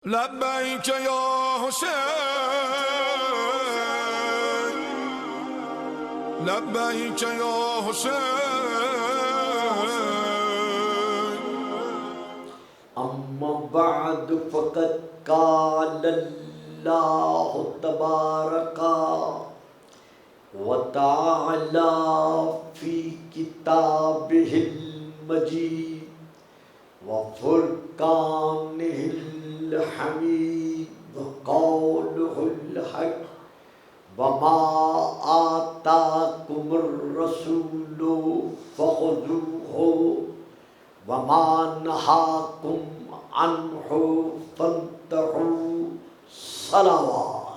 لبیک یا حسین لبیک یا حسین اما بعد فقد قال اللہ تبارک وتعالی فی کتابہ المجید وفرقانہ الحمید وقولہ الحق وما آتاکم الرسول فخذوہ وما نہاکم عنہ فانتہوا صلوات۔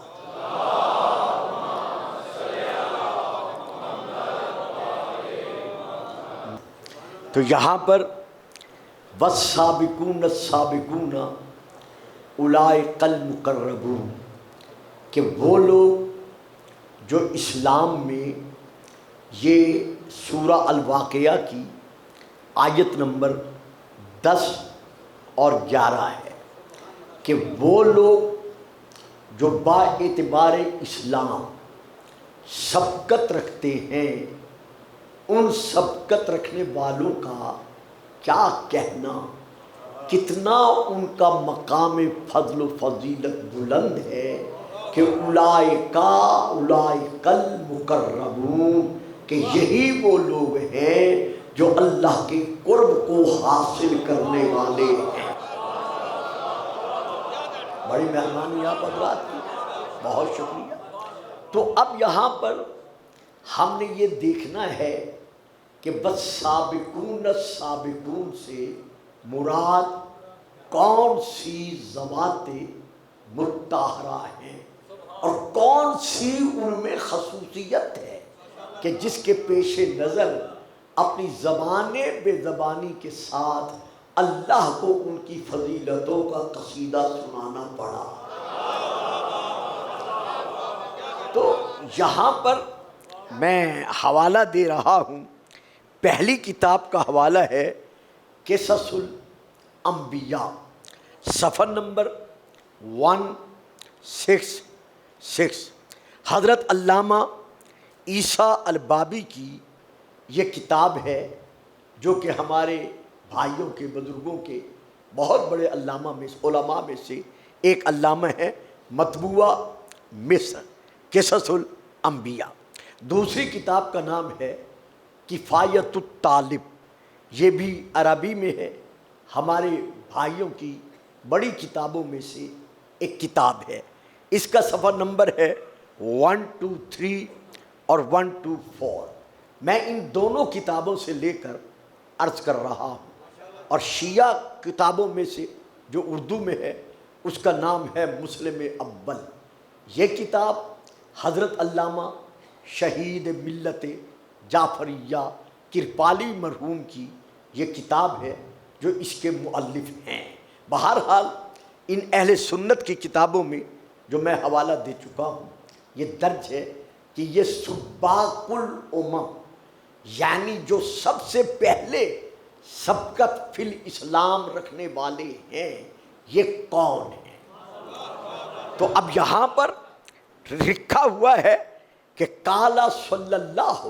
تو یہاں پر والسابقون السابقون اولئک المقربون کہ وہ لوگ جو اسلام میں، یہ سورہ الواقعہ کی آیت نمبر 10 اور 11 ہے کہ وہ لوگ جو با اعتبار اسلام سبقت رکھتے ہیں، ان سبقت رکھنے والوں کا کیا کہنا، کتنا ان کا مقام فضل و فضیلت بلند ہے کہ اولئک المقربون، کہ یہی وہ لوگ ہیں جو اللہ کے قرب کو حاصل کرنے والے ہیں۔ بڑی مہربانی آپ حضرات کی، بہت شکریہ۔ تو اب یہاں پر ہم نے یہ دیکھنا ہے کہ والسابقون السابقون سے مراد کون سی ذوات مطہرہ ہیں اور کون سی ان میں خصوصیت ہے کہ جس کے پیش نظر اپنی زبان بے زبانی کے ساتھ اللہ کو ان کی فضیلتوں کا قصیدہ سنانا پڑا۔ تو یہاں پر میں حوالہ دے رہا ہوں، پہلی کتاب کا حوالہ ہے قصص الانبیاء، صفحہ نمبر 166۔ حضرت علامہ عیسیٰ البابی کی یہ کتاب ہے جو کہ ہمارے بھائیوں کے، بزرگوں کے بہت بڑے علامہ میں، علماء میں سے ایک علامہ ہے، مطبوعہ مصر، قصص الانبیاء۔ دوسری کتاب کا نام ہے کفایت الطالب، یہ بھی عربی میں ہے، ہمارے بھائیوں کی بڑی کتابوں میں سے ایک کتاب ہے۔ اس کا صفحہ نمبر ہے 123 اور 124۔ میں ان دونوں کتابوں سے لے کر عرض کر رہا ہوں، اور شیعہ کتابوں میں سے جو اردو میں ہے اس کا نام ہے مسلم اول۔ یہ کتاب حضرت علامہ شہید ملت جعفریہ کرپالی مرحوم کی یہ کتاب ہے جو اس کے مؤلف ہیں۔ بہرحال ان اہل سنت کی کتابوں میں جو میں حوالہ دے چکا ہوں یہ درج ہے کہ یہ سباق الامم، یعنی جو سب سے پہلے سبقت فی الاسلام رکھنے والے ہیں، یہ کون ہیں؟ تو اب یہاں پر لکھا ہوا ہے کہ قال صلی اللہ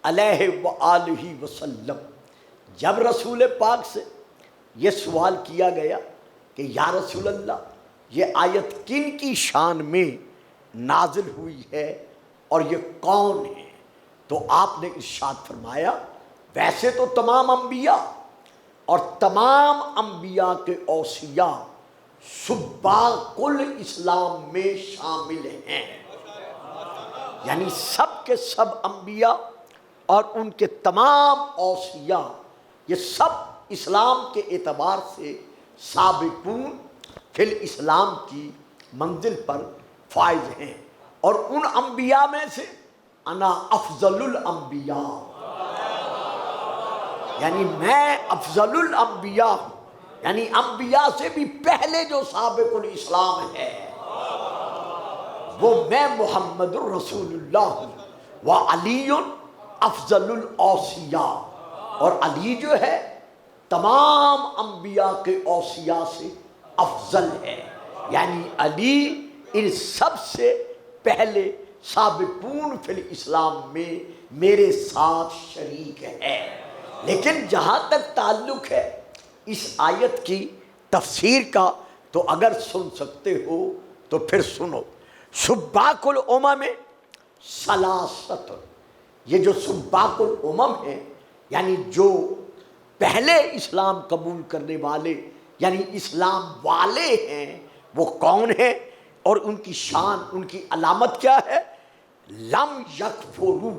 علیہ وآلہ وسلم، جب رسول پاک سے یہ سوال کیا گیا کہ یا رسول اللہ یہ آیت کن کی شان میں نازل ہوئی ہے اور یہ کون ہے، تو آپ نے ارشاد فرمایا ویسے تو تمام انبیاء اور تمام انبیاء کے اوصیاء سباق الاسلام میں شامل ہیں، یعنی سب کے سب انبیاء اور ان کے تمام اوصیاء یہ سب اسلام کے اعتبار سے سابقون فی الاسلام کی منزل پر فائز ہیں، اور ان انبیاء میں سے انا افضل الانبیاء، یعنی میں افضل الانبیاء ہوں، یعنی انبیاء سے بھی پہلے جو سابق الاسلام ہے وہ میں محمد الرسول اللہ ہوں، وعلی افضل الاوصیاء، اور علی جو ہے تمام انبیاء کے اوصیاء سے افضل ہے، یعنی علی ان سب سے پہلے سابقون فی الاسلام میں میرے ساتھ شریک ہے۔ لیکن جہاں تک تعلق ہے اس آیت کی تفسیر کا تو اگر سن سکتے ہو تو پھر سنو۔ سباق الامم ثلاثت، یہ جو سباق الامم ہیں یعنی جو پہلے اسلام قبول کرنے والے یعنی اسلام والے ہیں وہ کون ہیں اور ان کی شان ان کی علامت کیا ہے؟ لم یکفروا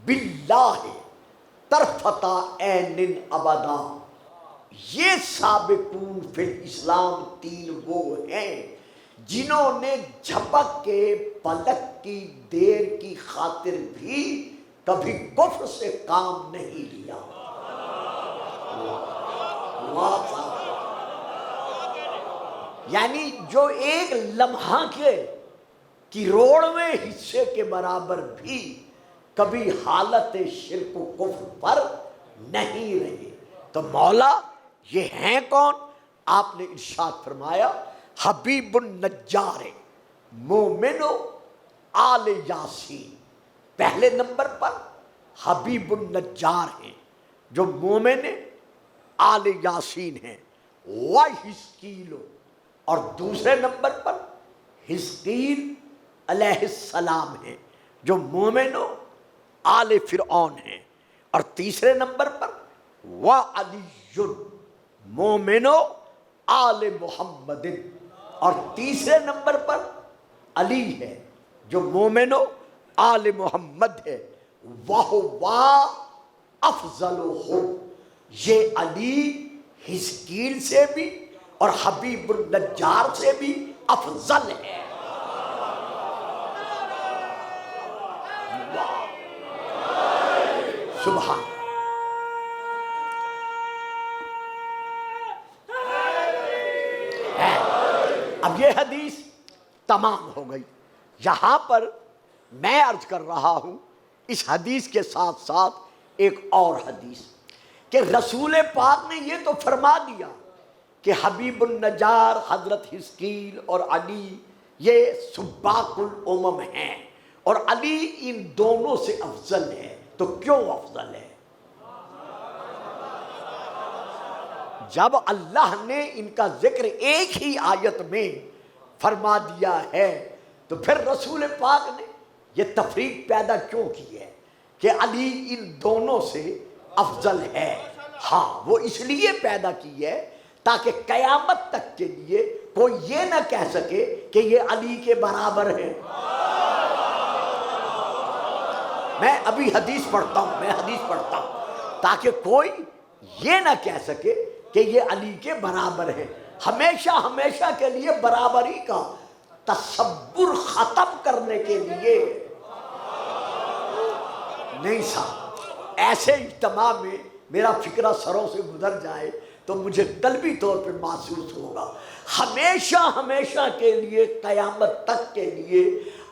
باللہ طرفۃ عین ابدا، یہ سابقون فی الاسلام تین وہ ہیں جنہوں نے جھپک کے پلک کی دیر کی خاطر بھی کبھی کفر سے کام نہیں لیا۔ یعنی جو ایک لمحہ کے کروڑویں حصے کے برابر بھی کبھی حالت شرک و کفر پر نہیں رہے۔ تو مولا یہ ہیں کون؟ آپ نے ارشاد فرمایا حبیب النجار مومن و آل یاسین، پہلے نمبر پر حبیب النجار ہیں جو مومن آل یاسین ہیں، وحزقیل، اور دوسرے نمبر پر حزقیل علیہ السلام ہیں جو مومن و آل فرعون ہیں، اور تیسرے نمبر پر وعلی مومن و آل محمد، اور تیسرے نمبر پر علی ہے جو مومن و آل محمد ہے، وَهُوَ أَفْضَلُهُمْ، یہ علی حزقیل سے بھی اور حبیب النجار سے بھی افضل ہے۔ سبحان۔ اب یہ حدیث تمام ہو گئی۔ یہاں پر میں عرض کر رہا ہوں اس حدیث کے ساتھ ساتھ ایک اور حدیث کہ رسول پاک نے یہ تو فرما دیا کہ حبیب النجار حضرت حزقیل اور علی یہ سباق الامم ہیں اور علی ان دونوں سے افضل ہے۔ تو کیوں افضل ہے؟ جب اللہ نے ان کا ذکر ایک ہی آیت میں فرما دیا ہے تو پھر رسول پاک نے یہ تفریق پیدا کیوں کی ہے کہ علی ان دونوں سے افضل ہے؟ ہاں، وہ اس لیے پیدا کی ہے تاکہ قیامت تک کے لیے کوئی یہ نہ کہہ سکے کہ یہ علی کے برابر ہے۔ میں ابھی حدیث پڑھتا ہوں تاکہ کوئی یہ نہ کہہ سکے کہ یہ علی کے برابر ہے۔ ہمیشہ کے لیے برابری کا تصور ختم کرنے کے لیے نہیں صاحب، ایسے اجتماع میں میرا فکرہ سروں سے گزر جائے تو مجھے قلبی طور پہ محسوس ہوگا۔ ہمیشہ کے لیے قیامت تک کے لیے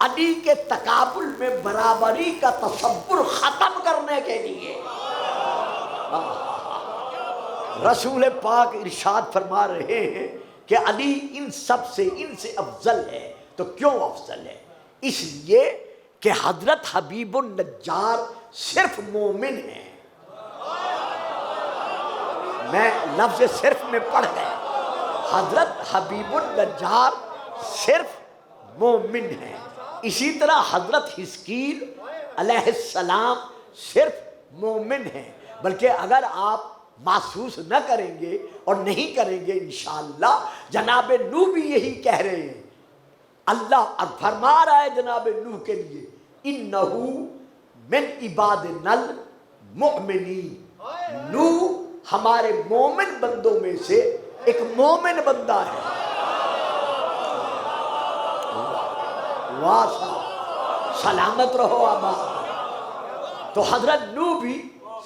علی کے تقابل میں برابری کا تصور ختم کرنے کے لیے رسول پاک ارشاد فرما رہے ہیں کہ علی ان سے افضل ہے۔ تو کیوں افضل ہے؟ اس لیے کہ حضرت حبیب النجار صرف مومن ہیں۔ میں لفظ صرف میں پڑھ گیا، حضرت حبیب النجار صرف مومن ہیں۔ اسی طرح حضرت حزقیل علیہ السلام صرف مومن ہیں، بلکہ اگر آپ محسوس نہ کریں گے اور نہیں کریں گے انشاءاللہ جناب نوح بھی یہی کہہ رہے ہیں۔ اللہ اب فرما رہا ہے جناب نوح کے لیے انہو من عبادنا المؤمنین، نوح ہمارے مومن بندوں میں سے ایک مومن بندہ ہے۔ واہ صاحب، سلامت رہو آباد۔ تو حضرت نوح بھی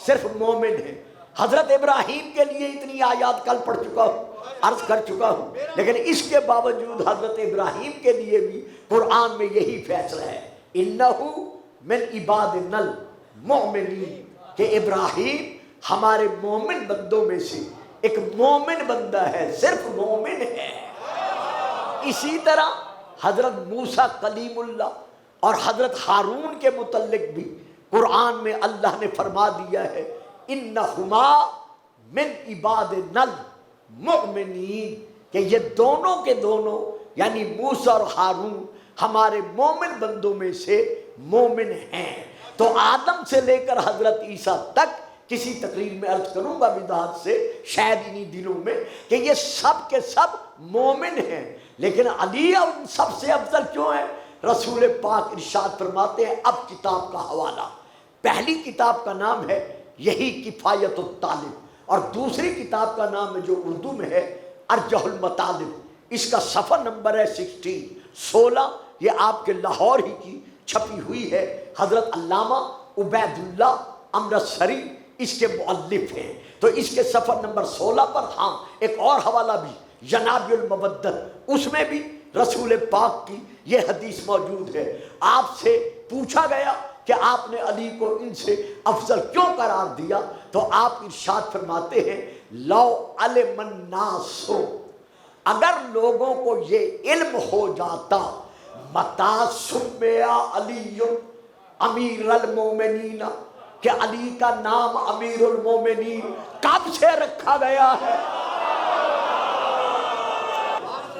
صرف مومن ہے۔ حضرت ابراہیم کے لیے اتنی آیات کل پڑھ چکا ہوں، عرض کر چکا ہوں، لیکن اس کے باوجود حضرت ابراہیم کے لیے بھی قرآن میں یہی فیصلہ ہے انہو من عبادنا المؤمنین، کہ ابراہیم ہمارے مومن بندوں میں سے ایک مومن بندہ ہے، صرف مومن ہے۔ اسی طرح حضرت موسیٰ کلیم اللہ اور حضرت ہارون کے متعلق بھی قرآن میں اللہ نے فرما دیا ہے انہما من عبادنا المؤمنین، کہ یہ دونوں کے دونوں یعنی موسیٰ اور ہارون ہمارے مومن بندوں میں سے مومن ہیں۔ تو آدم سے لے کر حضرت عیسیٰ تک، کسی تقریر میں عرض کروں گا وضاحت سے شاید انہی دنوں میں، کہ یہ سب کے سب مومن ہیں، لیکن علی ان سب سے افضل کیوں ہے؟ رسول پاک ارشاد فرماتے ہیں، اب کتاب کا حوالہ، پہلی کتاب کا نام ہے یہی کفایت الطالب، اور دوسری کتاب کا نام ہے جو اردو میں ہے ارجح المطالب، اس کا صفحہ نمبر ہے 16، یہ آپ کے لاہور ہی کی چھپی ہوئی ہے، حضرت علامہ عبید اللہ امرتسری اس کے مؤلف ہیں۔ تو اس کے صفحہ نمبر 16 پر ہاں ایک اور حوالہ بھی جناب المودت، اس میں بھی رسول پاک کی یہ حدیث موجود ہے۔ آپ سے پوچھا گیا کہ آپ نے علی کو ان سے افضل کیوں قرار دیا، تو آپ ارشاد فرماتے ہیں لو علم الناس، اگر لوگوں کو یہ علم ہو جاتا متا سمیا علی امیر المومنین، کہ علی کا نام امیر المومنین کب سے رکھا گیا ہے،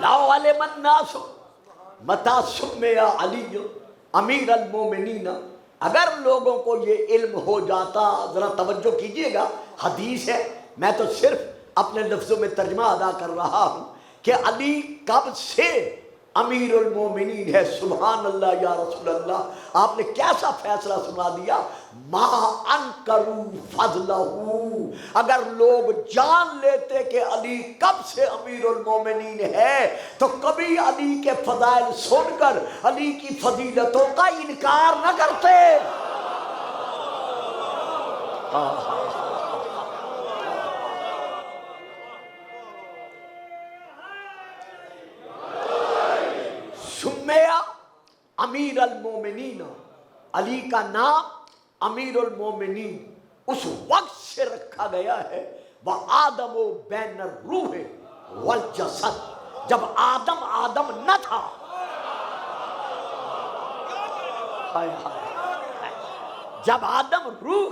لو علم الناس متا سمیا علی امیر المومنین، اگر لوگوں کو یہ علم ہو جاتا، ذرا توجہ کیجئے گا، حدیث ہے، میں تو صرف اپنے لفظوں میں ترجمہ ادا کر رہا ہوں، کہ علی کب سے امیر المومنین ہے۔ سبحان اللہ یا رسول اللہ، آپ نے کیسا فیصلہ سنا دیا، ما انکروا فضلہ، اگر لوگ جان لیتے کہ علی کب سے امیر المومنین ہے تو کبھی علی کے فضائل سن کر علی کی فضیلتوں کا انکار نہ کرتے۔ سمیہ امیر المومنین، علی کا نام امیر المومنین اس وقت سے رکھا گیا ہے وَآدَمُ بَيْنَ الرُّوحِ وَالْجَسَدِ، جب آدم نہ تھا، جب آدم روح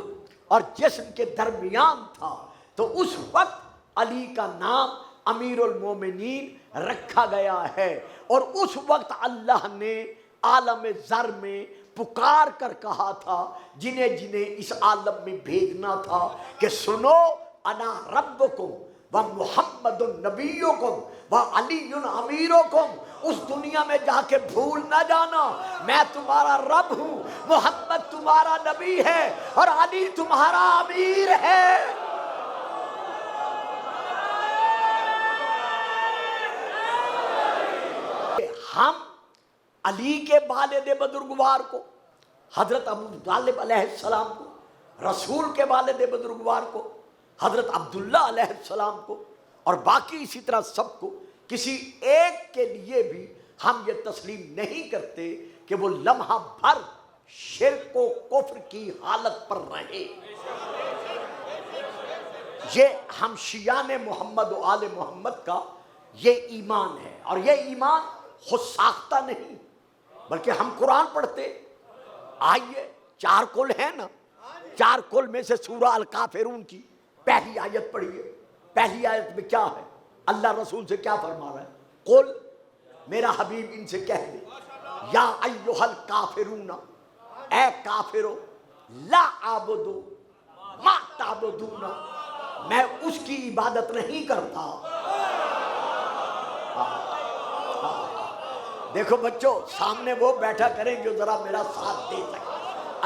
اور جسم کے درمیان تھا، تو اس وقت علی کا نام امیر المومنین رکھا گیا ہے۔ اور اس وقت اللہ نے عالم ذر میں پکار کر کہا تھا جنہیں جنہیں اس عالم میں بھیجنا تھا کہ سنو انا ربکم و محمد نبیکم و علی امیرکم، اس دنیا میں جا کے بھول نہ جانا میں تمہارا رب ہوں، محمد تمہارا نبی ہے اور علی تمہارا امیر ہے۔ ہم علی کے والد بزرگوار کو، حضرت ابو طالب علیہ السلام کو، رسول کے والد بزرگوار کو، حضرت عبداللہ علیہ السلام کو، اور باقی اسی طرح سب کو، کسی ایک کے لیے بھی ہم یہ تسلیم نہیں کرتے کہ وہ لمحہ بھر شرک و کفر کی حالت پر رہے۔ یہ ہم شیعان محمد و آل محمد کا یہ ایمان ہے، اور یہ ایمان خود ساختہ نہیں، بلکہ ہم قرآن پڑھتے، آئیے 4 کل ہیں نا، 4 کل میں سے سورہ الکافرون کی پہلی آیت پڑھیے۔ پہلی آیت میں کیا ہے؟ اللہ رسول سے کیا فرما رہا ہے؟ قل، میرا حبیب ان سے کہہ دے، یا ایھا الکافرون، اے کافرو، لا اعبدو ما تعبدون، میں اس کی عبادت نہیں کرتا۔ دیکھو بچوں، سامنے وہ بیٹھا کریں جو ذرا میرا ساتھ دے سکے،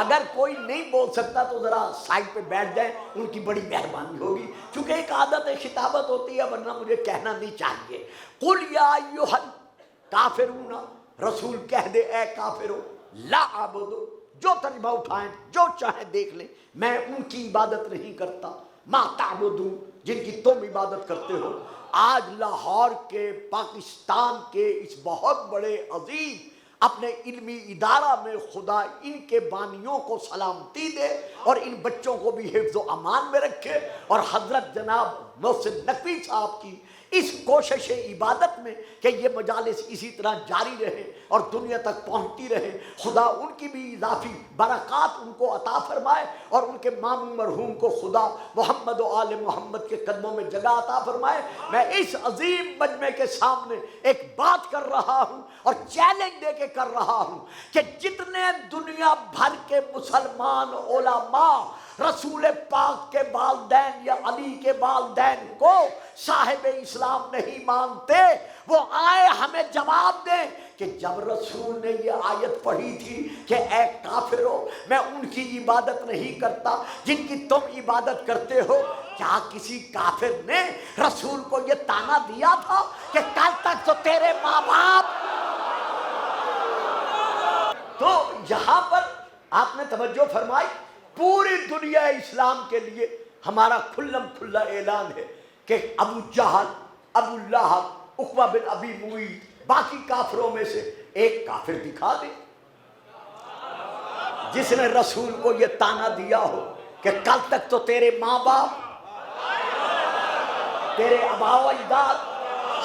اگر کوئی نہیں بول سکتا تو ذرا سائڈ پہ بیٹھ جائیں، ان کی بڑی مہربانی ہوگی، چونکہ ایک عادت خطابت ہوتی ہے، ورنہ مجھے کہنا نہیں چاہیے۔ قل یا ایھا الکافرون، رسول کہہ دے اے کافرو، لا اعبدو، جو ترجمہ اٹھائیں جو چاہیں دیکھ لیں، میں ان کی عبادت نہیں کرتا، ما تعبدون، جن کی تم عبادت کرتے ہو۔ آج لاہور کے، پاکستان کے اس بہت بڑے عظیم اپنے علمی ادارہ میں خدا ان کے بانیوں کو سلامتی دے اور ان بچوں کو بھی حفظ و امان میں رکھے، اور حضرت جناب محسن نقوی صاحب کی اس کوشش عبادت میں کہ یہ مجالس اسی طرح جاری رہے اور دنیا تک پہنچتی رہے، خدا ان کی بھی اضافی برکات ان کو عطا فرمائے، اور ان کے ماموں مرحوم کو خدا محمد و آل محمد کے قدموں میں جگہ عطا فرمائے۔ میں اس عظیم مجمع کے سامنے ایک بات کر رہا ہوں اور چیلنج دے کے کر رہا ہوں کہ جتنے دنیا بھر کے مسلمان علماء رسول پاک کے والدین یا علی کے والدین کو صاحب اسلام نہیں مانتے، وہ آئے ہمیں جواب دیں کہ جب رسول نے یہ آیت پڑھی تھی کہ اے کافرو میں ان کی عبادت نہیں کرتا جن کی تم عبادت کرتے ہو، کیا کسی کافر نے رسول کو یہ تانا دیا تھا کہ کل تک تو تیرے ماں باپ؟ تو یہاں پر آپ نے توجہ فرمائی، پوری دنیا اسلام کے لیے ہمارا کھلم کھلا اعلان ہے کہ ابو جہل، ابو لہب، عقبہ بن ابی معیط، باقی کافروں میں سے ایک کافر دکھا دے جس نے رسول کو یہ تانا دیا ہو کہ کل تک تو تیرے ماں باپ، تیرے آباء و اجداد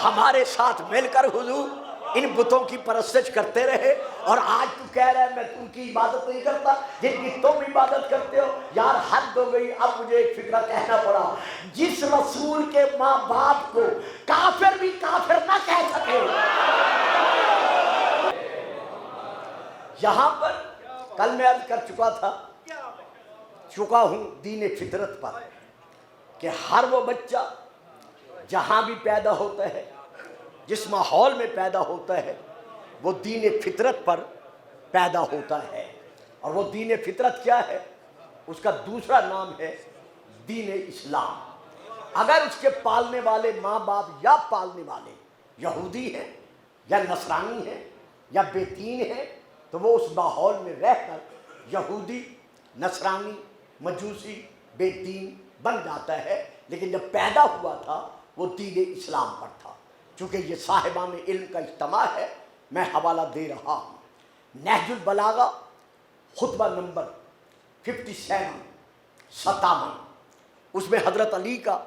ہمارے ساتھ مل کر حضور ان بتوں کی پرستش کرتے رہے، اور آج تو کہہ رہا ہے میں ان کی عبادت نہیں کرتا جن کی تم عبادت کرتے ہو۔ یار حد ہو گئی۔ اب مجھے ایک فکرہ کہنا پڑا، جس رسول کے ماں باپ کو کافر بھی کافر نہ کہہ سکے، یہاں پر کل میں عرض کر چکا ہوں دین فطرت پر کہ ہر وہ بچہ جہاں بھی پیدا ہوتا ہے، جس ماحول میں پیدا ہوتا ہے، وہ دین فطرت پر پیدا ہوتا ہے، اور وہ دین فطرت کیا ہے؟ اس کا دوسرا نام ہے دین اسلام۔ اگر اس کے پالنے والے ماں باپ یا پالنے والے یہودی ہیں یا نصرانی ہیں یا بے دین ہیں تو وہ اس ماحول میں رہ کر یہودی، نصرانی، مجوسی، بے دین بن جاتا ہے، لیکن جب پیدا ہوا تھا وہ دین اسلام پر تھا۔ چونکہ یہ صاحبان علم کا اجتماع ہے، میں حوالہ دے رہا ہوں۔ نہج البلاغہ خطبہ نمبر 57 اس میں حضرت علی کا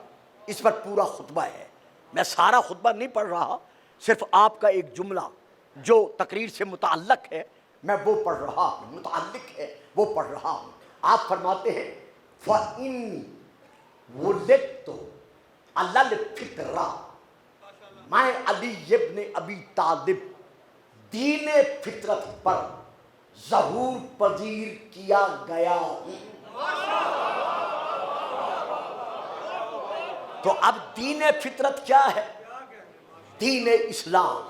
اس پر پورا خطبہ ہے۔ میں سارا خطبہ نہیں پڑھ رہا، صرف آپ کا ایک جملہ جو تقریر سے متعلق ہے میں وہ پڑھ رہا ہوں، متعلق ہے وہ پڑھ رہا ہوں۔ آپ فرماتے ہیں فَإِنِّي وُلِدتُّ عَلَى الْفِطْرَةِ، میں علی ابن ابی طالب دین فطرت پر ظہور پذیر کیا گیا ہوں۔ تو اب دین فطرت کیا ہے؟ دین اسلام،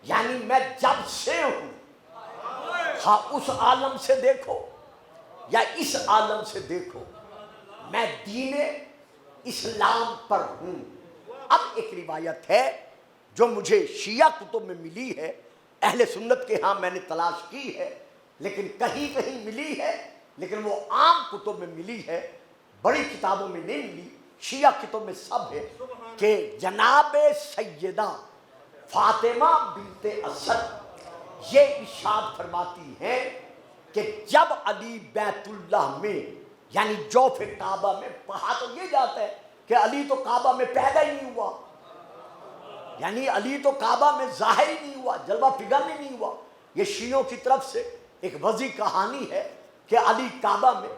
یعنی میں جب سے ہوں، ہاں اس عالم سے دیکھو یا اس عالم سے دیکھو، میں دین اسلام پر ہوں۔ اب ایک روایت ہے جو مجھے شیعہ کتب میں ملی ہے، اہل سنت کے ہاں میں نے تلاش کی ہے لیکن کہیں کہیں ملی ہے، لیکن وہ عام کتب میں ملی ہے، بڑی کتابوں میں نہیں ملی، شیعہ کتب میں سب ہے، کہ جناب سیدہ فاطمہ بنت اسد یہ ارشاد فرماتی ہیں کہ جب علی بیت اللہ میں یعنی جوف کعبہ میں، کہا تو یہ جاتا ہے کہ علی تو کعبہ میں پیدا ہی نہیں ہوا، یعنی علی تو کعبہ میں ظاہر ہی نہیں ہوا، جلوہ فگن ہی نہیں ہوا۔ یہ شیعوں کی طرف سے ایک وضع کہانی ہے کہ علی کعبہ میں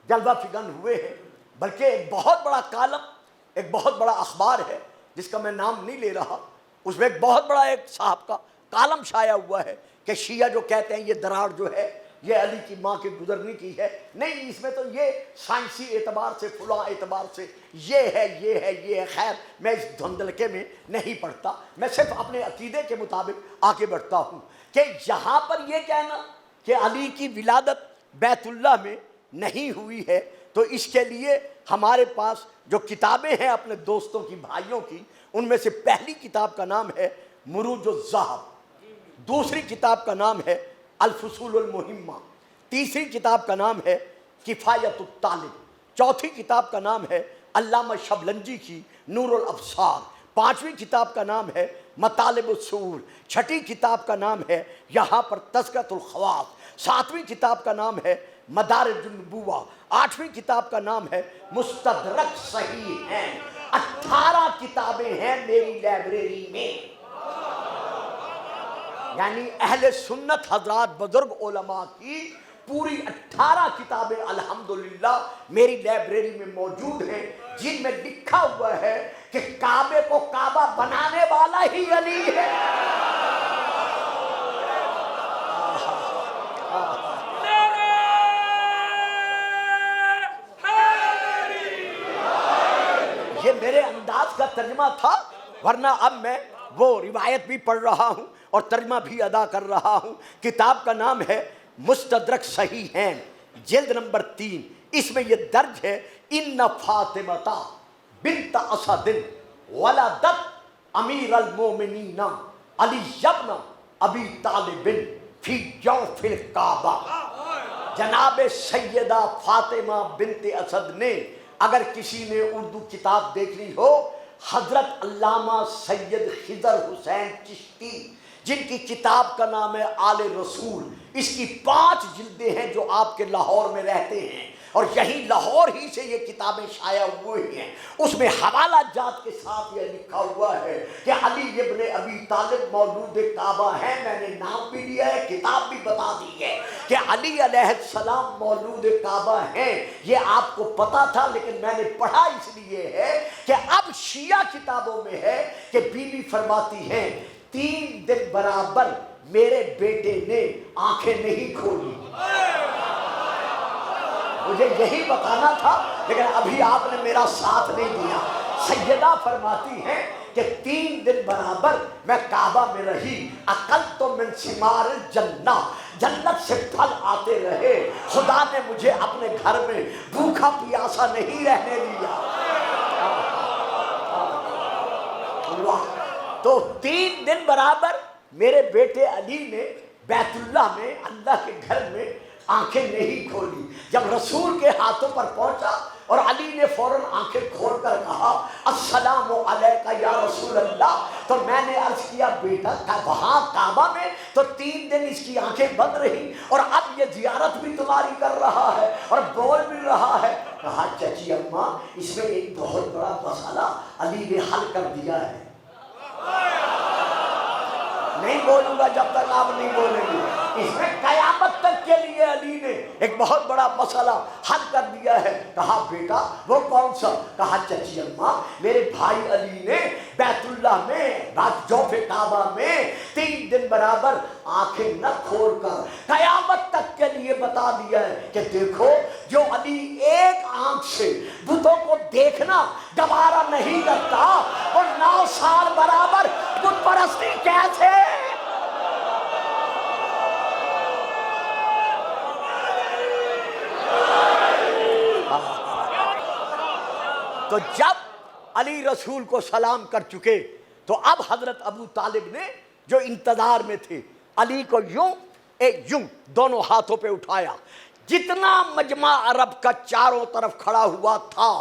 جلوہ فگن ہوئے ہیں، بلکہ ایک بہت بڑا کالم، ایک بہت بڑا اخبار ہے جس کا میں نام نہیں لے رہا، اس میں ایک بہت بڑا ایک صاحب کا کالم شائع ہوا ہے کہ شیعہ جو کہتے ہیں یہ دراڑ جو ہے یہ علی کی ماں کے گزرنے کی ہے، نہیں اس میں تو یہ سائنسی اعتبار سے، فلاں اعتبار سے یہ ہے، یہ ہے، یہ ہے۔ خیر میں اس دھندلکے میں نہیں پڑھتا، میں صرف اپنے عقیدے کے مطابق آگے بڑھتا ہوں کہ یہاں پر یہ کہنا کہ علی کی ولادت بیت اللہ میں نہیں ہوئی ہے، تو اس کے لیے ہمارے پاس جو کتابیں ہیں اپنے دوستوں کی، بھائیوں کی، ان میں سے پہلی کتاب کا نام ہے مروج الذہب، دوسری کتاب کا نام ہے الفصول المہمہ، تیسری کتاب کا نام ہے کفایت الطالب، چوتھی کتاب کا نام ہے علامہ شبلنجی کی نور الابصار، پانچویں کتاب کا نام ہے مطالب الشعور، چھٹی کتاب کا نام ہے یہاں پر تذکرۃ الخواص، ساتویں کتاب کا نام ہے مدارج النبوہ، آٹھویں کتاب کا نام ہے مستدرک صحیح ہیں، 18 کتابیں ہیں میری لائبریری میں۔ یعنی اہل سنت حضرات بزرگ علماء کی پوری 18 کتابیں الحمدللہ میری لائبریری میں موجود ہیں، جن میں لکھا ہوا ہے کہ کعبے کو کعبہ بنانے والا ہی علی ہے۔ یہ میرے انداز کا ترجمہ تھا، ورنہ اب میں وہ روایت بھی پڑھ رہا ہوں اور ترجمہ بھی ادا کر رہا ہوں۔ کتاب کا نام ہے مستدرک صحیح ہیں، جلد نمبر 3۔ اس میں یہ درج ہے ان فاطمہ بنت اسد ولدت امیر المومنین علی ابن ابی طالب فی جوف الکعبہ۔ جناب سیدہ فاطمہ بنت اسد نے، اگر کسی نے اردو کتاب دیکھ لی ہو، حضرت علامہ سید خضر حسین چشتی جن کی کتاب کا نام ہے آل رسول، اس کی 5 جلدیں ہیں جو آپ کے لاہور میں رہتے ہیں، اور یہی لاہور ہی سے یہ کتابیں شائع ہوئی ہیں۔ اس میں حوالہ جات کے ساتھ یہ لکھا ہوا ہے کہ علی ابن ابی طالب مولود کعبہ ہیں۔ میں نے نام بھی لیا ہے، کتاب بھی بتا دی ہے کہ علی علیہ السلام مولود کعبہ ہیں۔ یہ آپ کو پتا تھا، لیکن میں نے پڑھا اس لیے ہے کہ اب شیعہ کتابوں میں ہے کہ بی بی فرماتی ہیں 3 دن برابر میرے بیٹے نے آنکھیں نہیں کھولی۔ مجھے یہی بتانا تھا، لیکن ابھی آپ نے میرا ساتھ نہیں دیا۔ سیدہ فرماتی ہیں کہ 3 دن برابر میں کعبہ میں رہی، اقل تو من ثمار الجنہ، جنت سے پھل آتے رہے، خدا نے مجھے اپنے گھر میں بھوکا پیاسا نہیں رہنے دیا۔ تو 3 دن برابر میرے بیٹے علی نے بیت اللہ میں، اللہ کے گھر میں آنکھیں نہیں کھولی۔ جب رسول کے ہاتھوں پر پہنچا اور علی نے فوراً آنکھیں کھول کر کہا السلام علیکہ یا رسول اللہ، تو میں نے عرض کیا بیٹا وہاں کعبہ میں تو 3 دن اس کی آنکھیں بند رہی، اور اب یہ زیارت بھی تمہاری کر رہا ہے اور بول بھی رہا ہے۔ کہا چچی اماں، اس میں ایک بہت بڑا مسئلہ علی نے حل کر دیا ہے۔ نہیں بولوں گا جب تک آپ نہیں بولیں گے۔ اس میں قیامت تک کے لیے علی نے ایک بہت بڑا مسئلہ حل کر دیا ہے۔ کہا بیٹا وہ کون سا؟ کہا چچی اماں، میرے بھائی علی نے بیت اللہ میں جوف کعبہ میں 3 دن برابر آنکھیں نہ کھول کر قیامت تک کے لیے بتا دیا ہے کہ دیکھو جو علی ایک آنکھ سے بتوں کو دیکھنا گوارا نہیں کرتا، اور 9 سال برابر بت پرستی کیسے؟ تو جب علی رسول کو سلام کر چکے تو اب حضرت ابو طالب نے جو انتظار میں تھے علی کو یوں دونوں ہاتھوں پہ اٹھایا۔ جتنا مجمع عرب کا چاروں طرف کھڑا ہوا تھا،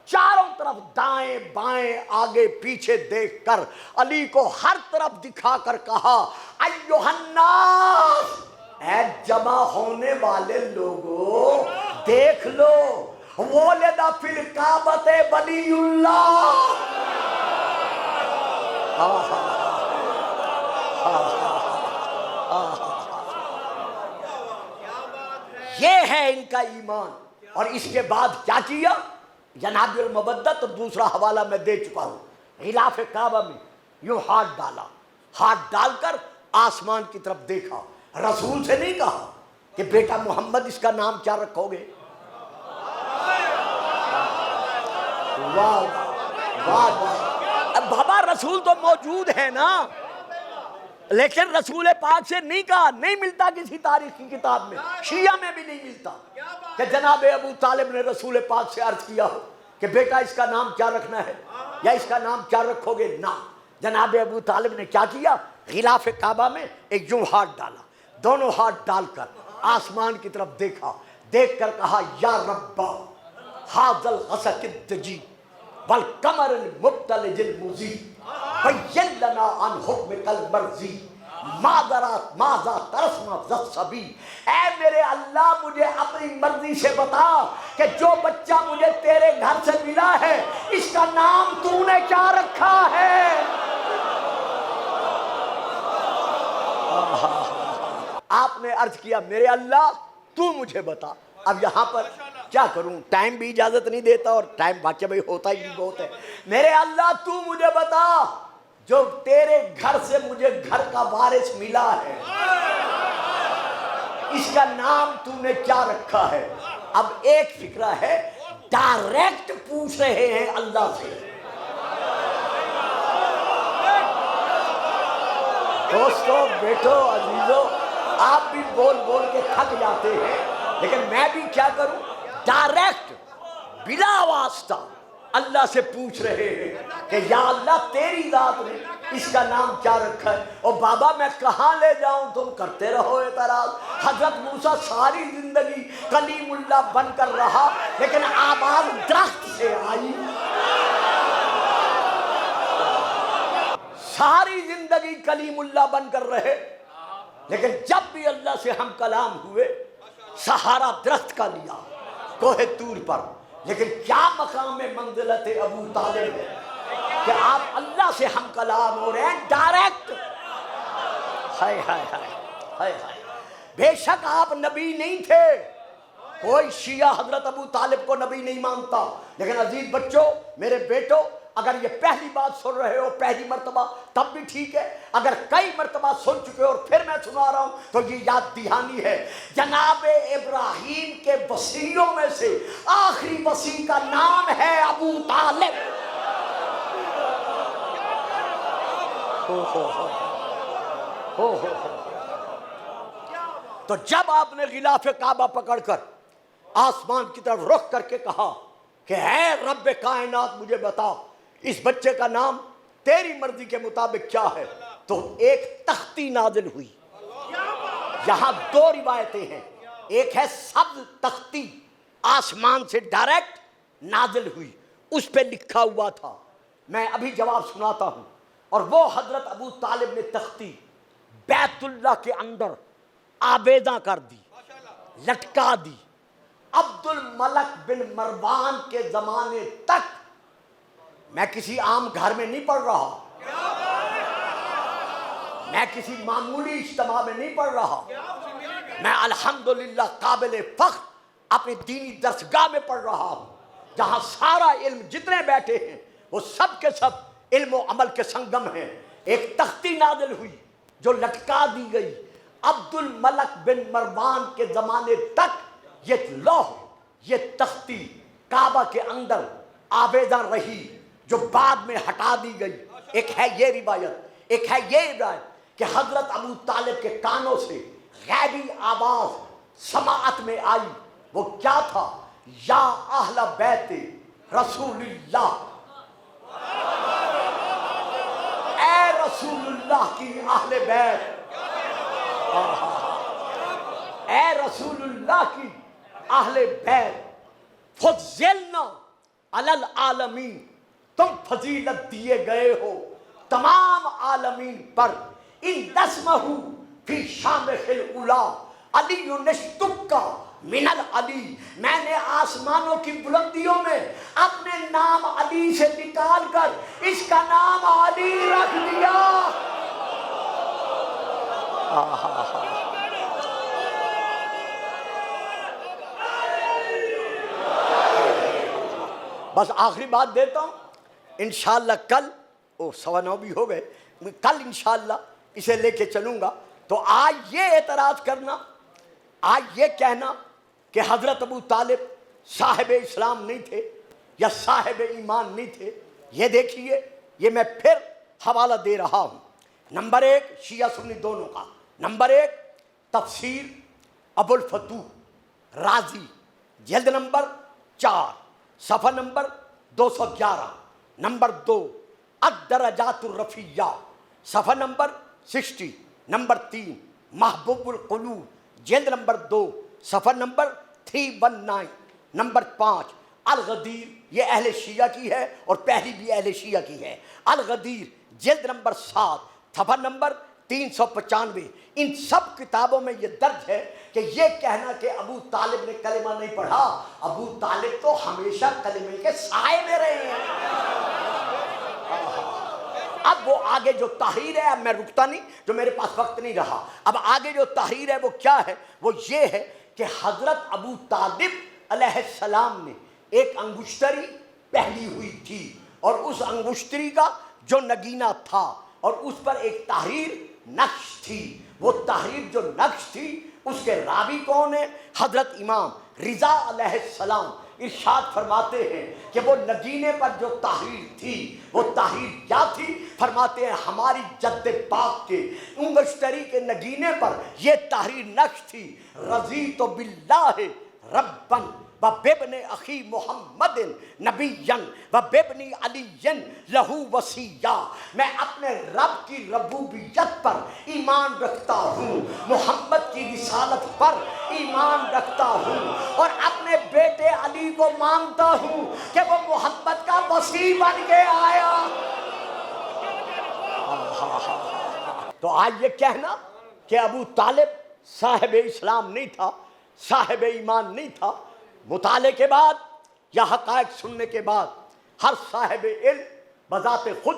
چاروں طرف دائیں بائیں آگے پیچھے دیکھ کر علی کو ہر طرف دکھا کر کہا ایھا الناس، اے جمع ہونے والے لوگوں دیکھ لو، ولد فی الکعبۃ ولی اللہ۔ یہ ہے ان کا ایمان۔ اور اس کے بعد کیا کیا؟ جناب المبدت، اور دوسرا حوالہ میں دے چکا ہوں، غلاف کعبہ میں یوں ہاتھ ڈالا، ہاتھ ڈال کر آسمان کی طرف دیکھا۔ رسول سے نہیں کہا کہ بیٹا محمد اس کا نام کیا رکھو گے؟ واہ واہ، بابا رسول تو موجود ہے نا، لیکن رسول پاک سے نہیں کہا، نہیں ملتا کسی تاریخ کی کتاب میں، شیعہ میں بھی نہیں ملتا کہ جناب ابو طالب نے رسول پاک سے عرض کیا ہو کہ بیٹا اس کا نام کیا رکھنا ہے یا اس کا نام کیا رکھو گے۔ نہ، جناب ابو طالب نے کیا کیا؟ غلاف کعبہ میں ایک یوں ہاتھ ڈالا، دونوں ہاتھ ڈال کر آسمان کی طرف دیکھا، دیکھ کر کہا یا ربا ھذا الغسق الدجی والقمر المبتلج المضیء بین لنا عن حکمک المرضی ماذا ترسنا ذات سبی، اے میرے اللہ مجھے اپنی مرضی سے بتا کہ جو بچہ مجھے تیرے گھر سے ملا ہے اس کا نام تو نے کیا رکھا ہے؟ آپ نے عرض کیا میرے اللہ تو مجھے بتا۔ اب یہاں پر کیا کروں، ٹائم بھی اجازت نہیں دیتا اور ٹائم واقعہ بھائی ہوتا ہی بہت ہے۔ میرے اللہ تو مجھے بتا جو تیرے گھر سے مجھے گھر کا وارث ملا ہے اس کا نام تو نے کیا رکھا ہے؟ اب ایک فکرہ ہے ڈائریکٹ پوچھ رہے ہیں اللہ سے۔ دوستو، بیٹو، عزیزو، آپ بھی بول بول کے تھک جاتے ہیں لیکن میں بھی کیا کروں، ڈائریکٹ بلا واسطہ اللہ سے پوچھ رہے ہیں کہ یا اللہ تیری ذات نے اس کا نام کیا رکھا ہے؟ اور بابا میں کہاں لے جاؤں، تم کرتے رہو اعتراض۔ حضرت موسیٰ ساری زندگی کلیم اللہ بن کر رہا لیکن آواز درخت سے آئی۔ ساری زندگی کلیم اللہ بن کر رہے لیکن جب بھی اللہ سے ہم کلام ہوئے سہارا درخت کا لیا کوہ طور پر۔ لیکن کیا مقام منزلت ابو طالب ہے کہ آپ اللہ سے ہم کلام ہو رہے ہیں ڈائریکٹ۔ ہائے ہائے ہائے ہائے ہائے، بے شک آپ نبی نہیں تھے، کوئی شیعہ حضرت ابو طالب کو نبی نہیں مانتا، لیکن عزیز بچوں، میرے بیٹو، اگر یہ پہلی بات سن رہے ہو پہلی مرتبہ تب بھی ٹھیک ہے، اگر کئی مرتبہ سن چکے اور پھر میں سنا رہا ہوں تو یہ یاد دہانی ہے۔ جناب ابراہیم کے وصیوں میں سے آخری وصی کا نام ہے ابو طالب۔ تو جب آپ نے غلاف کعبہ پکڑ کر آسمان کی طرف رخ کر کے کہا کہ اے رب کائنات مجھے بتا اس بچے کا نام تیری مرضی کے مطابق کیا ہے، تو ایک تختی نازل ہوئی۔ یہاں دو روایتیں ہیں، ایک ہے سبز تختی آسمان سے ڈائریکٹ نازل ہوئی، اس پہ لکھا ہوا تھا، میں ابھی جواب سناتا ہوں، اور وہ حضرت ابو طالب نے تختی بیت اللہ کے اندر آویزاں کر دی، لٹکا دی۔ عبد الملک بن مروان کے زمانے تک، میں کسی عام گھر میں نہیں پڑھ رہا، میں کسی معمولی اجتماع میں نہیں پڑھ رہا، میں الحمدللہ قابل فخر اپنی دینی درسگاہ میں پڑھ رہا ہوں جہاں سارا علم جتنے بیٹھے ہیں وہ سب کے سب علم و عمل کے سنگم ہیں۔ ایک تختی نازل ہوئی جو لٹکا دی گئی، عبد الملک بن مروان کے زمانے تک یہ لوح، یہ تختی کعبہ کے اندر آویزاں رہی جو بعد میں ہٹا دی گئی۔ ایک ہے یہ روایت، ایک ہے یہ روایت کہ حضرت ابو طالب کے کانوں سے غیبی آواز سماعت میں آئی، وہ کیا تھا؟ یا اہل بیت رسول اللہ، اے رسول اللہ کی اہل بیت، اے رسول اللہ کی اہل بیت، فضلنا علی العالمین، تم فضیلت دیے گئے ہو تمام عالمین پر۔ ان دسمہ فی شامخ الاولا علی نشتکا من العلی، میں نے آسمانوں کی بلندیوں میں اپنے نام علی سے نکال کر اس کا نام علی رکھ دیا۔ بس آخری بات دیتا ہوں، انشاءاللہ کل 9:15 بھی ہو گئے، کل انشاءاللہ اسے لے کے چلوں گا۔ تو آج یہ اعتراض کرنا، آج یہ کہنا کہ حضرت ابو طالب صاحب اسلام نہیں تھے یا صاحب ایمان نہیں تھے، یہ دیکھیے، یہ میں پھر حوالہ دے رہا ہوں۔ نمبر 1 شیعہ سنی دونوں کا، نمبر 1 تفسیر ابو الفتوح رازی، جلد نمبر 4 صفحہ نمبر 211، نمبر 2 الدرجات الرفیہ صفحہ نمبر 60، نمبر 3 محبوب القلوب جلد نمبر 2 صفحہ نمبر 319، نمبر 5 الغدیر یہ اہل شیعہ کی ہے اور پہلی بھی اہل شیعہ کی ہے. الغدیر جلد نمبر 7 صفحہ نمبر 395. ان سب کتابوں میں یہ درج ہے کہ یہ کہنا کہ ابو طالب نے کلمہ نہیں پڑھا، ابو طالب تو ہمیشہ کلمے کے سائے میں رہے ہیں. اب وہ آگے جو تحریر ہے، اب میں رکتا نہیں، جو میرے پاس وقت نہیں رہا. اب آگے جو تحریر ہے وہ کیا ہے؟ وہ یہ ہے کہ حضرت ابو طالب علیہ السلام نے ایک انگشتری پہلی ہوئی تھی، اور اس انگشتری کا جو نگینہ تھا اور اس پر ایک تحریر نقش تھی. وہ تحریر جو نقش تھی اس کے راوی کون ہیں؟ حضرت امام رضا علیہ السلام ارشاد فرماتے ہیں کہ وہ نگینے پر جو تحریر تھی وہ تحریر کیا تھی؟ فرماتے ہیں ہماری جد پاک کے انگشتری کے نگینے پر یہ تحریر نقش تھی: رضیت باللہ ربن و بابن اخی محمد نبیا و بابن علی لہو وصیہ. میں اپنے رب کی ربوبیت پر ایمان رکھتا ہوں، محمد کی رسالت پر ایمان رکھتا ہوں، اور اپنے بیٹے علی کو مانتا ہوں کہ وہ محمد کا وصی بن کے آیا. تو آج یہ کہنا کہ ابو طالب صاحب اسلام نہیں تھا، صاحب ایمان نہیں تھا، مطالعے کے بعد یا حقائق سننے کے بعد ہر صاحب علم بذات خود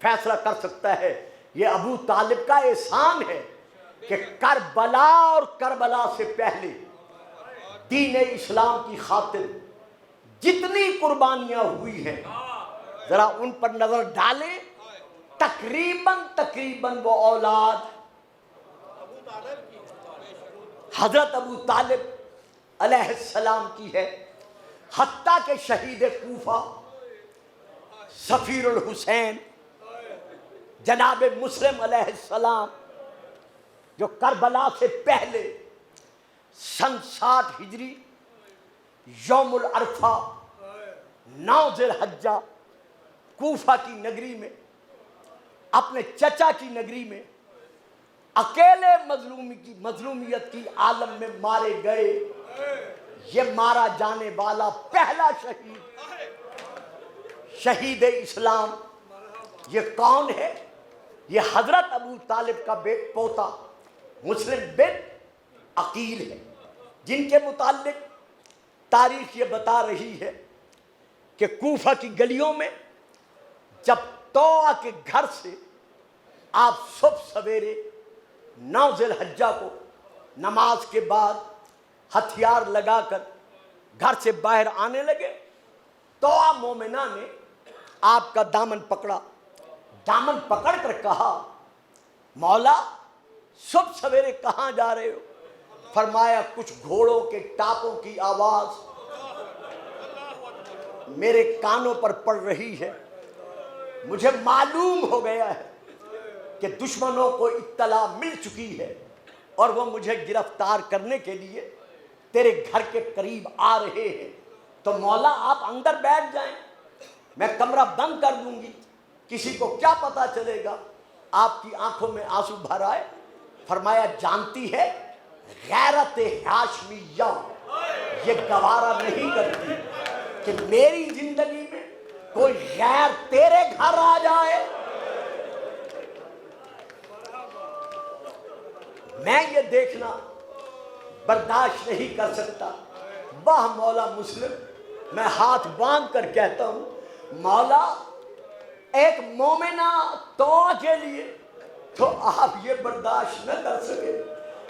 فیصلہ کر سکتا ہے. یہ ابو طالب کا احسان ہے کہ کربلا اور کربلا سے پہلے دین اسلام کی خاطر جتنی قربانیاں ہوئی ہیں ذرا ان پر نظر ڈالیں. تقریباً وہ اولاد حضرت ابو طالب علیہ السلام کی ہے. حتیٰ کہ شہید کوفہ سفیر الحسین جناب مسلم علیہ السلام جو کربلا سے پہلے سن 60 ہجری یوم العرفہ 9 ذی الحجہ کوفہ کی نگری میں اپنے چچا کی نگری میں اکیلے مظلومیت کی عالم میں مارے گئے. یہ مارا جانے والا پہلا شہید اسلام یہ کون ہے؟ یہ حضرت ابو طالب کا پوتا مسلم بن عقیل ہے، جن کے متعلق تاریخ یہ بتا رہی ہے کہ کوفہ کی گلیوں میں جب طوع کے گھر سے آپ صبح سویرے 9 ذی الحجہ کو نماز کے بعد ہتھیار لگا کر گھر سے باہر آنے لگے، طوع مومنہ نے آپ کا دامن پکڑا، دامن پکڑ کر کہا مولا صبح سویرے کہاں جا رہے ہو؟ فرمایا کچھ گھوڑوں کے ٹاپوں کی آواز میرے کانوں پر پڑ رہی ہے، مجھے معلوم ہو گیا ہے کہ دشمنوں کو اطلاع مل چکی ہے اور وہ مجھے گرفتار کرنے کے لیے تیرے گھر کے قریب آ رہے ہیں، تو مولا آپ اندر بیٹھ جائیں، میں کمرہ بند کر دوں گی، کسی کو کیا پتا چلے گا. آپ کی آنکھوں میں آنسو بھر آئے. فرمایا جانتی ہے غیرت ہاشمیہ یہ گوارا نہیں کرتی کہ میری زندگی میں کوئی غیر تیرے گھر آ جائے. میں یہ دیکھنا برداشت نہیں کر سکتا. واہ مولا مسلم، میں ہاتھ باندھ کر کہتا ہوں مولا ایک مومنہ طوع کے لیے تو آپ یہ برداشت نہ کر سکے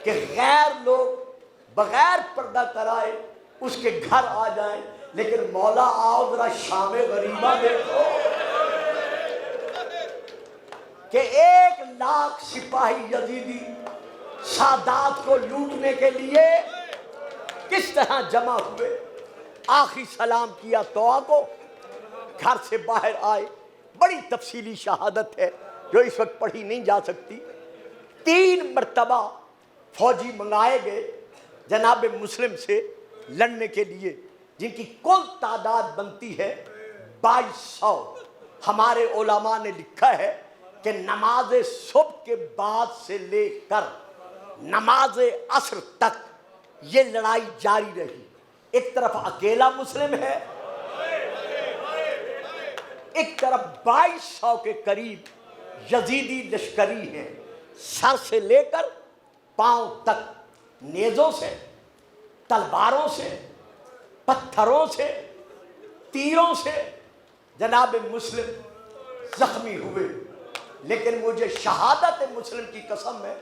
کہ غیر لوگ بغیر پردہ کرائے اس کے گھر آ جائیں، لیکن مولا آؤ ذرا شام غریبہ دیکھو کہ 1,00,000 سپاہی یزیدی سادات کو لوٹنے کے لیے کس طرح جمع ہوئے. آخری سلام کیا طوع کو، گھر سے باہر آئے. بڑی تفصیلی شہادت ہے جو اس وقت پڑھی نہیں جا سکتی. 3 مرتبہ فوجی منگائے گئے جناب مسلم سے لڑنے کے لیے، جن کی کل تعداد بنتی ہے 2200. ہمارے علماء نے لکھا ہے کہ نماز صبح کے بعد سے لے کر نماز عصر تک یہ لڑائی جاری رہی. ایک طرف اکیلا مسلم ہے ایک طرف 2200 کے قریب یزیدی لشکری ہیں، سر سے لے کر پاؤں تک، نیزوں سے، تلواروں سے، پتھروں سے، تیروں سے جناب مسلم زخمی ہوئے۔ لیکن مجھے شہادت مسلم کی قسم ہے،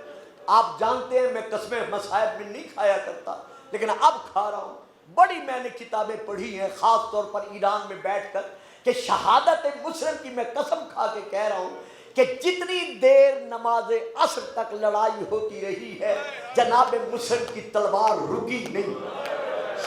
آپ جانتے ہیں میں قسمیں مصائب میں نہیں کھایا کرتا، لیکن اب کھا رہا ہوں۔ بڑی میں نے کتابیں پڑھی ہیں، خاص طور پر ایران میں بیٹھ کر، کہ شہادت مسلم کی میں قسم کھا کے کہہ رہا ہوں کہ جتنی دیر نماز عصر تک لڑائی ہوتی رہی ہے، جناب مسلم کی تلوار رکی نہیں،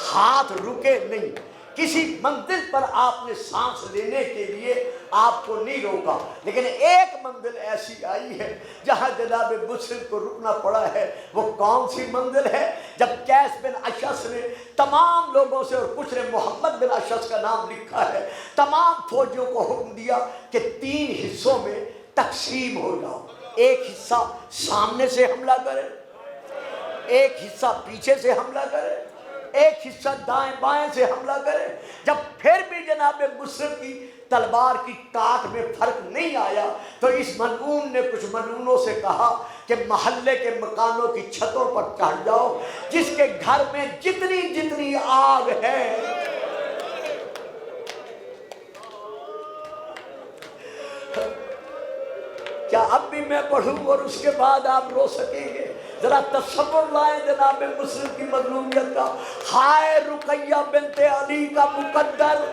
ہاتھ رکے نہیں، کسی منزل پر آپ نے سانس لینے کے لیے آپ کو نہیں روکا، لیکن ایک منزل ایسی آئی ہے جہاں جناب مسلم کو رکنا پڑا ہے۔ وہ کون سی منزل ہے؟ جب قیس بن اشعث نے تمام لوگوں سے، اور کچھ نے محمد بن اشعث کا نام لکھا ہے، تمام فوجیوں کو حکم دیا کہ 3 حصوں میں تقسیم ہو جاؤ، ایک حصہ سامنے سے حملہ کرے، ایک حصہ پیچھے سے حملہ کرے، ایک حصہ دائیں بائیں سے حملہ کرے۔ جب پھر بھی جناب مسلم کی تلوار کی کاٹ میں فرق نہیں آیا تو اس ملعون نے کچھ ملعونوں سے کہا کہ محلے کے مکانوں کی چھتوں پر چڑھ جاؤ، جس کے گھر میں جتنی جتنی آگ ہے کیا اب بھی میں پڑھوں اور اس کے بعد آپ رو سکیں گے؟ ذرا تصور لائیں جناب مسلم کی مظلومیت کا۔ ہائے رقیہ بنت علی کا مقدر،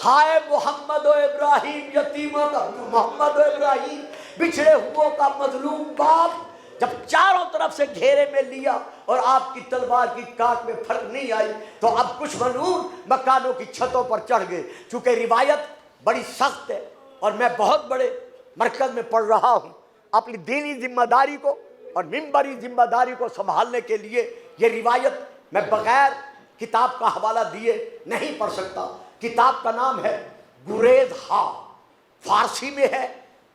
ہائے محمد و ابراہیم یتیموں کا، محمد و ابراہیم بچھڑے ہوئوں کا مظلوم باپ، جب چاروں طرف سے گھیرے میں لیا اور آپ کی تلوار کی کاٹ میں فرق نہیں آئی تو اب کچھ ملعون مکانوں کی چھتوں پر چڑھ گئے۔ چونکہ روایت بڑی سخت ہے اور میں بہت بڑے مرکز میں پڑھ رہا ہوں، اپنی دینی ذمہ داری کو اور منبری ذمہ داری کو سنبھالنے کے لیے یہ روایت میں بغیر کتاب کا حوالہ دیے نہیں پڑھ سکتا۔ کتاب کا نام ہے گریز ہا، فارسی میں ہے،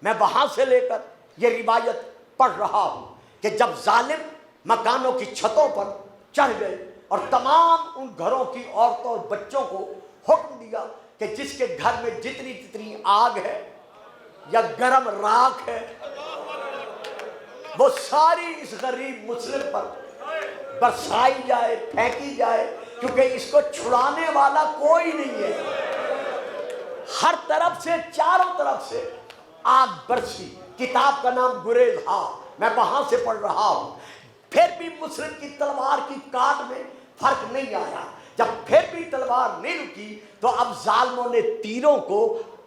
میں وہاں سے لے کر یہ روایت پڑھ رہا ہوں کہ جب ظالم مکانوں کی چھتوں پر چڑھ گئے اور تمام ان گھروں کی عورتوں اور بچوں کو حکم دیا کہ جس کے گھر میں جتنی جتنی آگ ہے یا گرم راکھ ہے وہ ساری اس غریب مسلم پر برسائی جائے، پھینکی جائے، کیونکہ اس کو چھڑانے والا کوئی نہیں ہے۔ ہر طرف سے، چاروں طرف سے آگ برسی۔ کتاب کا نام گریز ہا، میں وہاں سے پڑھ رہا ہوں۔ پھر بھی مسلم کی تلوار کی کاٹ میں فرق نہیں آیا۔ جب پھر بھی تلوار نہیں رکی تو اب ظالموں نے تیروں کو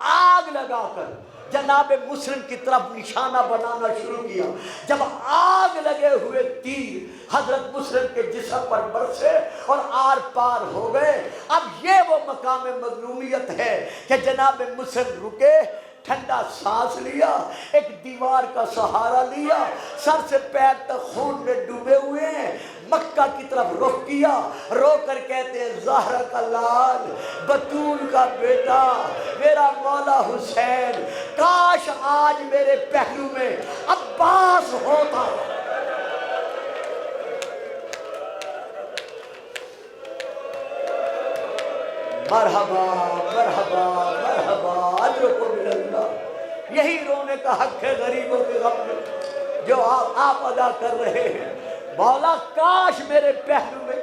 آگ لگا کر جناب مسلم کی طرف نشانہ بنانا شروع کیا۔ جب آگ لگے ہوئے تیر حضرت مسلم کے جسم پر برسے اور آر پار ہو گئے، اب یہ وہ مقام مظلومیت ہے کہ جناب مسلم رکے، ٹھنڈا سانس لیا، ایک دیوار کا سہارا لیا، سر سے پیر تک خون میں ڈوبے ہوئے ہیں، مکہ کی طرف رخ کیا، رو کر کہتے ہیں زہرا کا لال، بطول کا بیٹا، میرا مولا حسین، کاش آج میرے پہلو میں عباس ہوتا۔ مرحبا مرحبا مرحبا، اجرکم من اللہ۔ یہی رونے کا حق ہے غریبوں کے غم میں جو آپ ادا کر رہے ہیں۔ مولا کاش میرے پہلو میں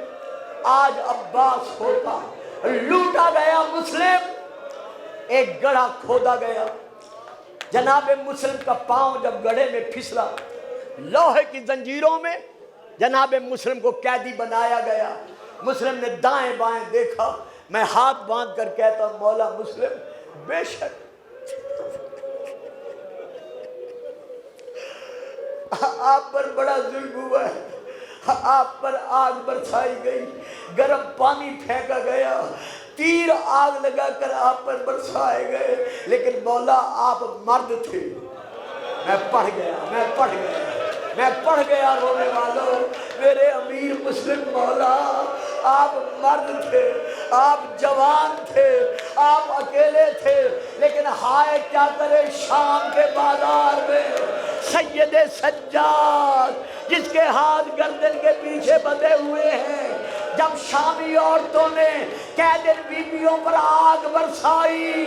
آج عباس ہوتا۔ لوٹا گیا مسلم، ایک گڑھا کھودا گیا۔ جناب مسلم کا پاؤں جب گڑھے میں پھسلا، لوہے کی زنجیروں میں جناب مسلم کو قیدی بنایا گیا۔ مسلم نے دائیں بائیں دیکھا، میں ہاتھ باندھ کر کہتا ہوں مولا مسلم، بے شک آپ پر بڑا ظلم ہوا ہے، آپ پر آگ برسائی گئی، گرم پانی پھینکا گیا، تیر آگ لگا کر آپ پر برسائے گئے، لیکن مولا آپ مرد تھے۔ میں پڑھ گیا رونے والوں، میرے امیر مسلم مولا آپ مرد تھے، آپ جوان تھے، آپ اکیلے تھے، لیکن ہائے کیا کرے شام کے بازار میں سید سجاد جس کے ہاتھ گردن کے پیچھے بندھے ہوئے ہیں، جب شامی عورتوں نے قید بیویوں پر آگ برسائی،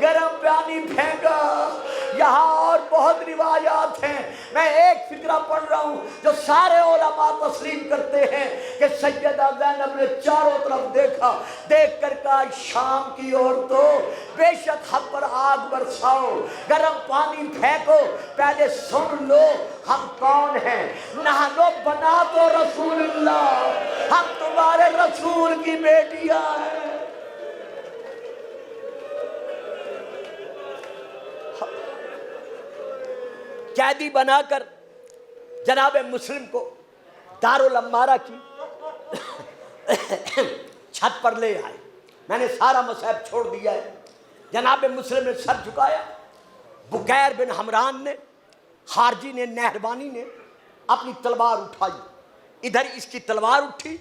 گرم پانی پھینکا۔ یہاں اور بہت روایات ہیں، میں ایک فقرہ پڑھ رہا ہوں جو سارے علماء تسلیم کرتے ہیں کہ سیدہ زینب نے چاروں طرف دیکھا، دیکھ کر کہا شام کی عورتوں بے شک ہم پر آگ برساؤ، گرم پانی پھینکو، پہلے سن لو ہم کون ہیں۔ نحنو بنات رسول اللہ، ہم تمہارے رسول کی بیٹیاں ہیں۔ قیدی بنا کر جناب مسلم کو دارالعمارہ کی چھت پر لے آئے۔ میں نے سارا مصائب چھوڑ دیا ہے۔ جناب مسلم نے سر جھکایا، بکیر بن حمران نے، خارجی نے، نہروانی نے اپنی تلوار اٹھائی، ادھر اس کی تلوار اٹھی،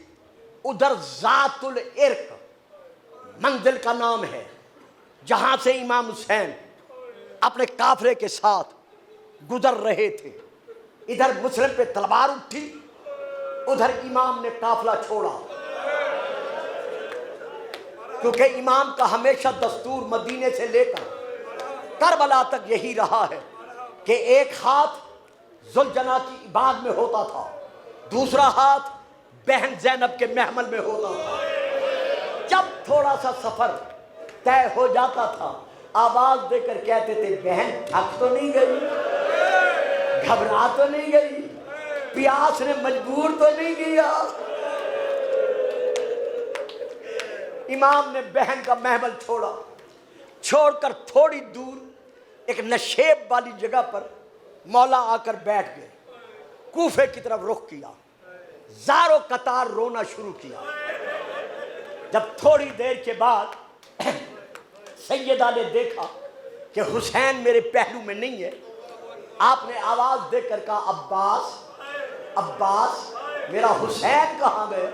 ادھر ذات العرق منزل کا نام ہے جہاں سے امام حسین اپنے قافلے کے ساتھ گزر رہے تھے۔ ادھر مسلم پہ تلوار اٹھی، ادھر امام نے قافلہ چھوڑا، کیونکہ امام کا ہمیشہ دستور مدینے سے لے کر کربلا تک یہی رہا ہے کہ ایک ہاتھ ذوالجناح کی عباد میں ہوتا تھا، دوسرا ہاتھ بہن زینب کے محمل میں ہوتا تھا۔ جب تھوڑا سا سفر طے ہو جاتا تھا، آواز دے کر کہتے تھے بہن تھک تو نہیں گئی، گھبرا تو نہیں گئی، پیاس نے مجبور تو نہیں کیا۔ امام نے بہن کا محمل چھوڑا، چھوڑ کر تھوڑی دور ایک نشیب والی جگہ پر مولا آ کر بیٹھ گئے، کوفے کی طرف رخ کیا، زار و قطار رونا شروع کیا۔ جب تھوڑی دیر کے بعد سیدہ نے دیکھا کہ حسین میرے پہلو میں نہیں ہے، آپ نے آواز دے کر کہا عباس عباس میرا حسین کہاں گئے؟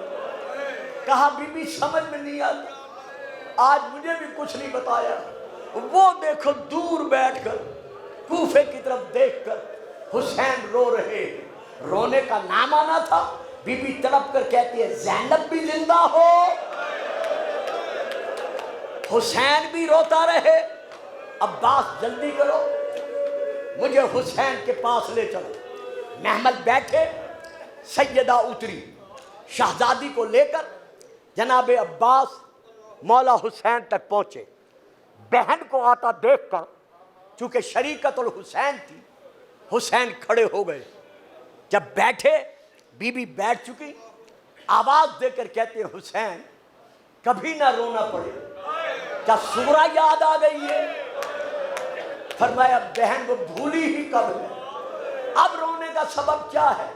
کہا بی بی سمجھ میں نہیں آتا، آج مجھے بھی کچھ نہیں بتایا۔ وہ دیکھو دور بیٹھ کر کوفے کی طرف دیکھ کر حسین رو رہے، رونے کا نام آنا تھا۔ بی بی تڑپ کر کہتی ہے زینب بھی زندہ ہو، حسین بھی روتا رہے، عباس جلدی کرو مجھے حسین کے پاس لے چلو۔ محمل بیٹھے، سیدہ اتری، شہزادی کو لے کر جناب عباس مولا حسین تک پہنچے۔ بہن کو آتا دیکھ کر چونکہ شریکت الحسین تھی، حسین کھڑے ہو گئے۔ جب بیٹھے، بی بی بیٹھ چکی، آواز دے کر کہتے ہیں حسین کبھی نہ رونا پڑے، کیا سورہ یاد آ گئی ہے؟ فرمایا بہن وہ بھولی ہی کب ہے، اب رونے کا سبب کیا ہے؟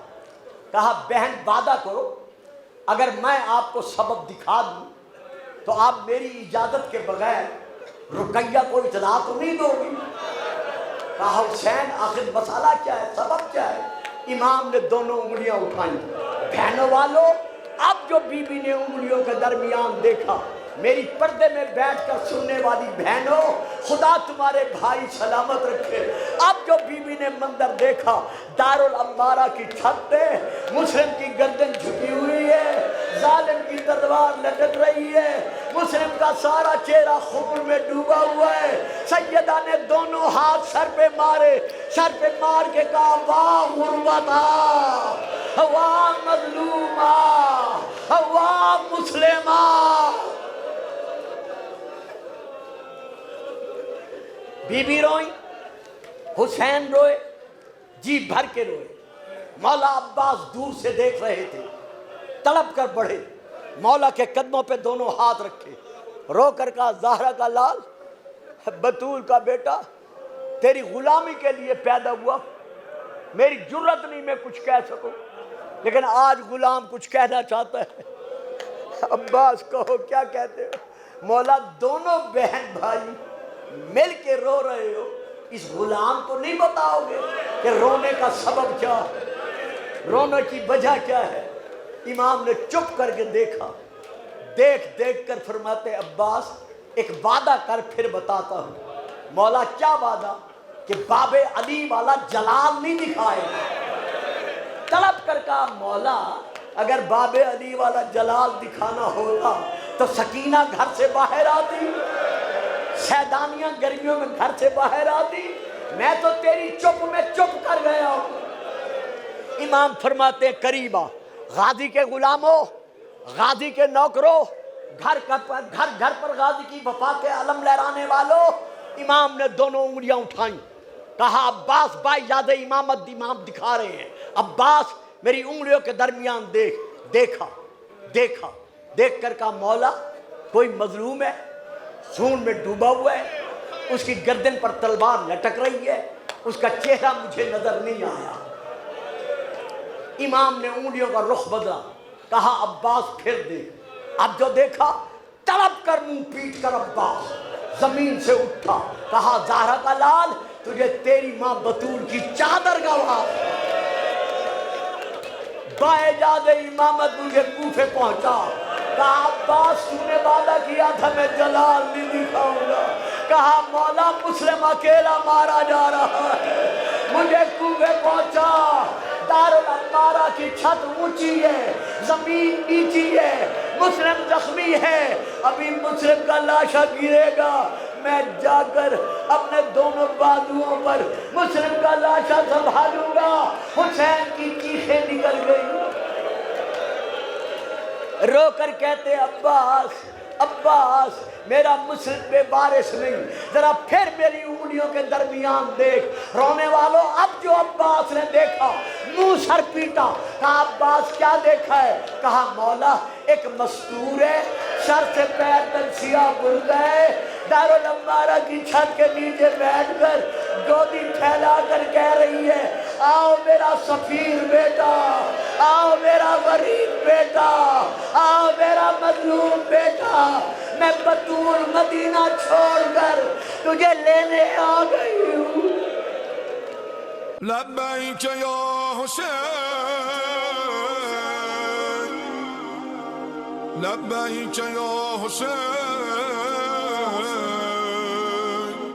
کہا بہن وعدہ کرو اگر میں آپ کو سبب دکھا دوں تو آپ میری اجازت کے بغیر رقیہ کو اطلاع تو نہیں دو گی؟ کہا حسین آخر مسئلہ کیا ہے، سبب کیا ہے؟ امام نے دونوں انگلیاں اٹھائیں۔ بہنوں والوں، اب جو بی بی نے انگلیوں کے درمیان دیکھا، میری پردے میں بیٹھ کر سننے والی بہنوں، خدا تمہارے بھائی سلامت رکھے۔ اب جو بی بی نے منظر دیکھا، دارالعمارہ کی چھت پہ مسلم کی گردن جھکی ہوئی ہے، ظالم کی تلوار لٹک رہی ہے، مسلم کا سارا چہرہ خون میں ڈوبا ہوا ہے۔ سیدہ نے دونوں ہاتھ سر پہ مارے، سر پہ مار کے کہا واہ غربتا، واہ مظلومہ، واہ مسلمہ۔ بی بی روئی، حسین روئے، جی بھر کے روئے۔ مولا عباس دور سے دیکھ رہے تھے، تڑپ کر بڑھے، مولا کے قدموں پہ دونوں ہاتھ رکھے، رو کر کہا زہرا کا لال، بطول کا بیٹا، تیری غلامی کے لیے پیدا ہوا، میری جرت نہیں میں کچھ کہہ سکوں، لیکن آج غلام کچھ کہنا چاہتا ہے۔ عباس کہو کیا کہتے ہو؟ مولا دونوں بہن بھائی مل کے رو رہے ہو، اس غلام کو نہیں بتاؤ گے کہ رونے کا سبب کیا ہے، رونے کی وجہ کیا ہے؟ امام نے چپ کر کے دیکھا، دیکھ دیکھ کر فرماتے عباس ایک وعدہ کر پھر بتاتا ہوں۔ مولا کیا وعدہ؟ کہ باب علی والا جلال نہیں دکھائے گا. طلب کر کہا مولا اگر باب علی والا جلال دکھانا ہوتا تو سکینہ گھر سے باہر آتی, سیدانیاں گرمیوں میں گھر سے باہر آتی, میں تو تیری چپ میں چپ کر گیا ہوں. امام فرماتے ہیں قریب آ, غازی کے غلاموں, غازی کے نوکروں, گھر گھر پر غازی کی وفا کے علم لہرانے والوں. امام نے دونوں انگلیاں اٹھائیں, کہا عباس بھائی یاد امامت امام دکھا رہے ہیں, عباس میری انگلیوں کے درمیان دیکھ. دیکھا دیکھ کر کہا مولا کوئی مظلوم ہے, خون میں ڈوبا ہوا ہے, اس کی گردن پر تلوار لٹک رہی ہے, اس کا چہرہ مجھے نظر نہیں آیا. امام نے انگلیوں کا رخ بدلا, کہا عباس پھر دیکھ. اب جو دیکھا طلب کر منہ پیٹ کر عباس زمین سے اٹھا, کہا زہرا کا لال تجھے تیری ماں بطول کی چادر گواہ. باعجاز امامت مجھے کوفے پہنچا, کہا عباس تو نے وعدہ کیا تھا میں جلال نہیں دکھاؤں گا. کہا مولا مسلم اکیلا مارا جا رہا ہے, مجھے کوفے پہنچا. دارالعمارہ کی چھت اونچی ہے, زمین نیچی ہے, مسلم زخمی ہے, ابھی مسلم کا لاشا گرے گا. میں جا کر اپنے دونوں بازوؤں پر مسلم کا لاشا سنبھالوں گا. حسین کی چیخیں نکل گئی, رو کر کہتے عباس عباس میرا مسلم بے وارث نہیں, ذرا پھر میری انگلیوں کے درمیان دیکھ. رونے والوں اب جو عباس نے دیکھا منہ سر پیٹا. کہا عباس کیا دیکھا ہے؟ کہا مولا ایک مستور ہے, سر سے پیر تک سیاہ برقع ہے, دارالعمارہ کی چھت کے نیچے بیٹھ کر گودی پھیلا کر کہہ رہی ہے آؤ میرا سفیر بیٹا, آؤ میرا غریب بیٹا, آؤ میرا مظلوم بیٹا, میں بطول مدینہ چھوڑ کر تجھے لینے آ گئی ہوں. لبیک یا حسین, لبیک یا حسین.